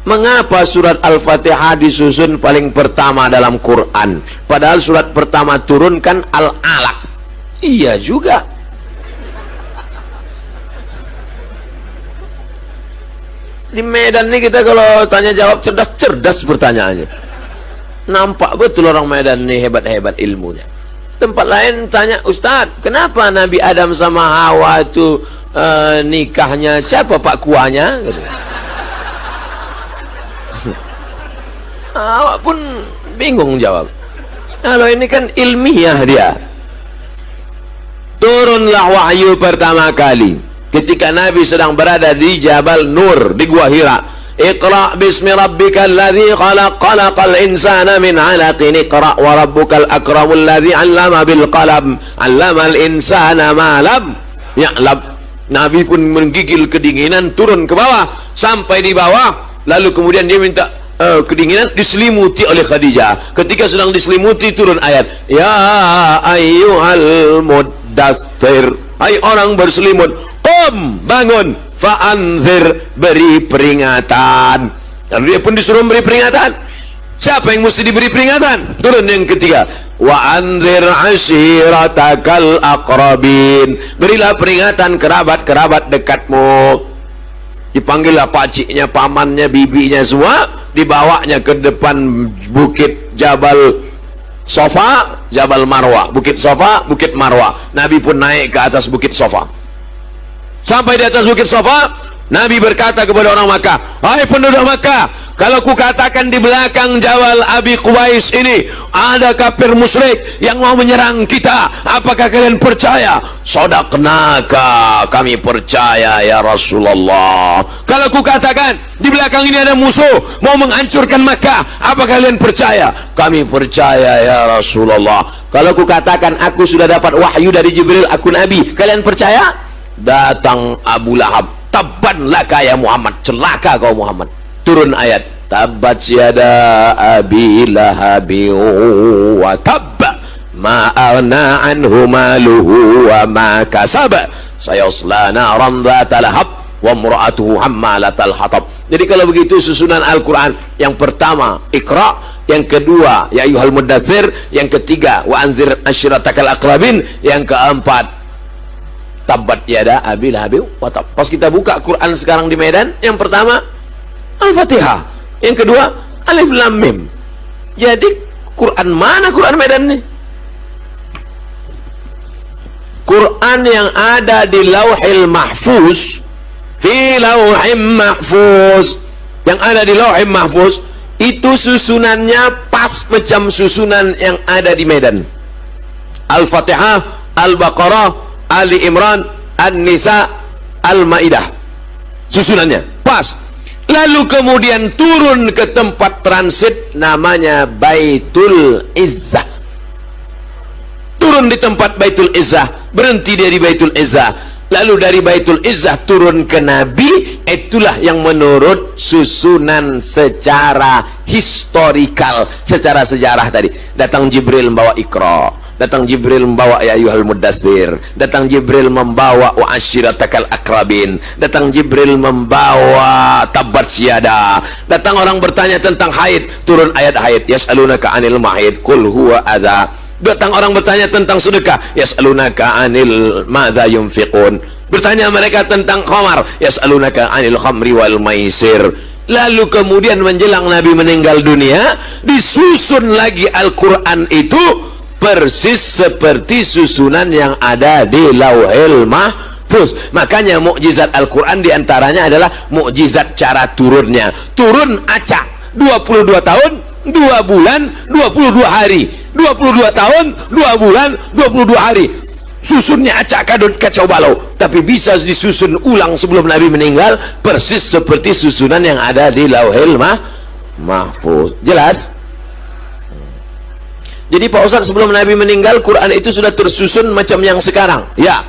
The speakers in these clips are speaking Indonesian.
Mengapa surat Al-Fatihah disusun paling pertama dalam Quran? Padahal surat pertama turun kan Al-Alaq. Iya juga. Di Medan nih kita kalau tanya jawab cerdas pertanyaannya. Nampak betul orang Medan nih hebat-hebat ilmunya. Tempat lain tanya, Ustadz, kenapa Nabi Adam sama Hawa itu nikahnya siapa pak kuahnya? Gitu. Awak pun bingung jawab. Kalau ini kan ilmiah dia. Turunlah wahyu pertama kali ketika Nabi sedang berada di Jabal Nur di Gua Hira. Iqra bismi rabbikal ladzi khalaq, khalaqal insana min 'alaqin, iqra wa rabbukal akramul ladzi 'allama bil qalam, 'allamal insana ma lam ya'lam. Nabi pun menggigil kedinginan, turun ke bawah sampai di bawah, lalu kemudian dia minta kedinginan, diselimuti oleh Khadijah. Ketika sedang diselimuti turun ayat, ya ayyuhal muddatsir, hai orang berselimut, qum, bangun, fa'anzir, beri peringatan. Lalu dia pun disuruh beri peringatan. Siapa yang mesti diberi peringatan? Turun yang ketiga, wa anzir ashiratakal aqrabin, berilah peringatan kerabat-kerabat dekatmu. Dipanggillah pakciknya, pamannya, bibinya semua, dibawanya ke depan bukit Jabal Sofa, Jabal Marwah, bukit Sofa, bukit Marwah. Nabi pun naik ke atas bukit Sofa. Sampai di atas bukit Sofa, Nabi berkata kepada orang Makkah, hai penduduk Makkah, kalau ku katakan di belakang Jabal Abi Qubais ini ada kafir musyrik yang mau menyerang kita, apakah kalian percaya? Sadaqnaka, kami percaya ya Rasulullah. Kalau ku katakan di belakang ini ada musuh mau menghancurkan Makkah, apakah kalian percaya? Kami percaya ya Rasulullah. Kalau ku katakan aku sudah dapat wahyu dari Jibril, aku Nabi, kalian percaya? Datang Abu Lahab, tabban laka ya Muhammad, celaka kau Muhammad. Turun ayat, tabbat yada abi lahabi wa tabba ma aghna anhu maluhu wa ma kasab sayasla naran dzata lahab wa imra'atuhu hammalatal hatab. Jadi kalau begitu susunan Al-Quran, yang pertama Iqra, yang kedua ya ayyuhal muddatsir, yang ketiga wa anzir ashiratakal aqrabin, yang keempat tabbat yada abi lahabi wa tab. Pas kita buka Quran sekarang di Medan, yang pertama Al-Fatihah, yang kedua Alif Lam Mim. Jadi Quran mana Quran Medan nih? Quran yang ada di Lauhil Mahfuz, fi Lauhim Mahfuz, yang ada di Lauhil Mahfuz itu susunannya pas macam susunan yang ada di Medan. Al-Fatihah, Al-Baqarah, Ali Imran, An-Nisa, Al-Maidah, susunannya pas. Lalu kemudian turun ke tempat transit namanya Baitul Izzah. Turun di tempat Baitul Izzah, berhenti dia di Baitul Izzah. Lalu dari Baitul Izzah turun ke Nabi. Itulah yang menurut susunan secara historikal, secara sejarah tadi. Datang Jibril membawa Iqra, datang Jibril membawa ya ayyuhal muddatsir, datang Jibril membawa wa ashiratakal akrabin, datang Jibril membawa tabbat syada, datang orang bertanya tentang haid, turun ayat haid, yas'alunaka anil mahid qul huwa adza, datang orang bertanya tentang sedekah, yas'alunaka anil madza yunfiqun, bertanya mereka tentang khamar, yas'alunaka anil khamri wal maisir. Lalu kemudian menjelang Nabi meninggal dunia, disusun lagi Al-Quran itu persis seperti susunan yang ada di Lauhil Mahfuz. Makanya mukjizat Al-Quran diantaranya adalah mukjizat cara turunnya. Turun acak 22 tahun 2 bulan 22 hari, 22 tahun 2 bulan 22 hari. Susunnya acak kadut kacau balau, tapi bisa disusun ulang sebelum Nabi meninggal persis seperti susunan yang ada di Lauhil Mahfuz. Jelas? Jadi Pak Ustadz, sebelum Nabi meninggal Quran itu sudah tersusun macam yang sekarang? Ya,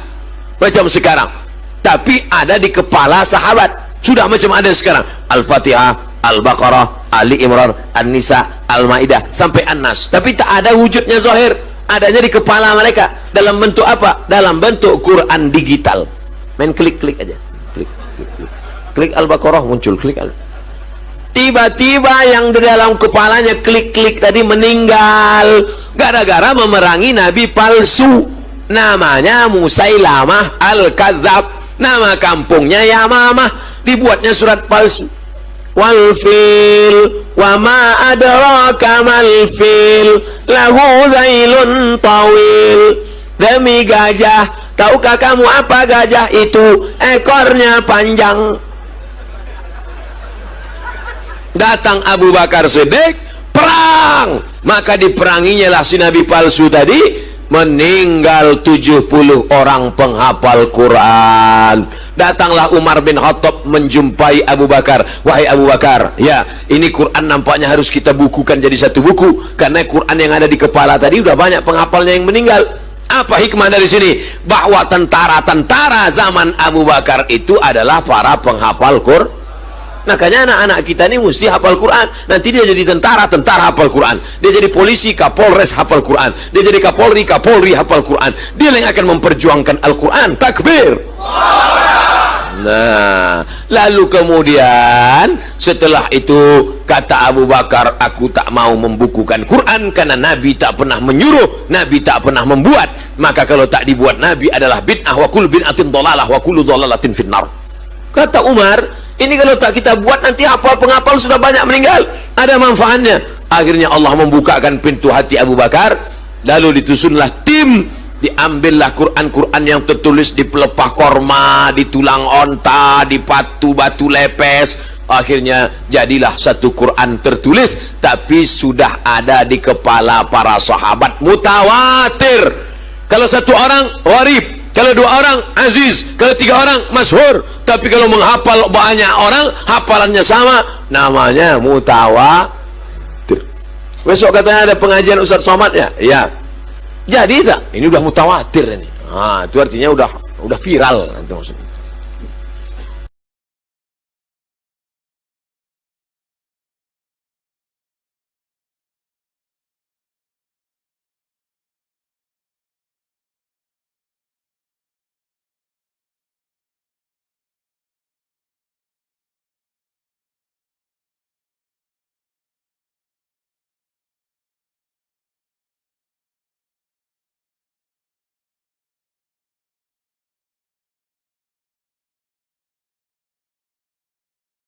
macam sekarang, tapi ada di kepala sahabat, sudah macam ada sekarang. Al-Fatihah, Al-Baqarah, Ali Imran, An-Nisa, Al-Maidah sampai An-Nas, tapi tak ada wujudnya zahir, adanya di kepala mereka. Dalam bentuk apa? Dalam bentuk Quran digital. Main klik-klik aja, klik Al-Baqarah muncul, klik tiba-tiba yang di dalam kepalanya klik-klik tadi meninggal gara-gara memerangi nabi palsu, namanya Musailamah Al-Kadzab, nama kampungnya Yamamah, dibuatnya surat palsu. Wal fil wa ma adraka mal fil lahu zailun tawil, demi gajah, tahukah kamu apa gajah itu? Ekornya panjang. Datang Abu Bakar Siddiq, perang, maka diperanginya lah si nabi palsu tadi, meninggal 70 orang penghafal Quran. Datanglah Umar bin Khattab menjumpai Abu Bakar. Wahai Abu Bakar, ya ini Quran nampaknya harus kita bukukan jadi satu buku, karena Quran yang ada di kepala tadi udah banyak penghafalnya yang meninggal. Apa hikmah dari sini? Bahwa tentara-tentara zaman Abu Bakar itu adalah para penghafal Quran. Makanya anak-anak kita ini mesti hafal Quran. Nanti dia jadi tentara, tentara hafal Quran. Dia jadi polisi, kapolres hafal Quran. Dia jadi kapolri, kapolri hafal Quran. Dia yang akan memperjuangkan Al-Quran. Takbir. Nah, lalu kemudian setelah itu kata Abu Bakar, aku tak mau membukukan Quran karena Nabi tak pernah menyuruh, Nabi tak pernah membuat. Maka kalau tak dibuat Nabi adalah bid'ah, wa kullu bid'atin dhalalah wa kullu dhalalatin finnar. Kata Umar, ini kalau tak kita buat nanti hafal penghafal sudah banyak meninggal, ada manfaatnya. Akhirnya Allah membukakan pintu hati Abu Bakar, lalu ditusunlah tim, diambillah Quran-Quran yang tertulis di pelepah korma, di tulang onta, di batu lepes. Akhirnya jadilah satu Quran tertulis, tapi sudah ada di kepala para sahabat, mutawatir. Kalau satu orang gharib, kalau dua orang aziz, kalau tiga orang masyhur. Tapi kalau menghafal banyak orang, hafalannya sama, namanya mutawatir. Besok katanya ada pengajian Ustaz Somad ya? Ya. Jadi tak? Ini udah mutawatir ini. Itu artinya udah viral nanti maksudnya.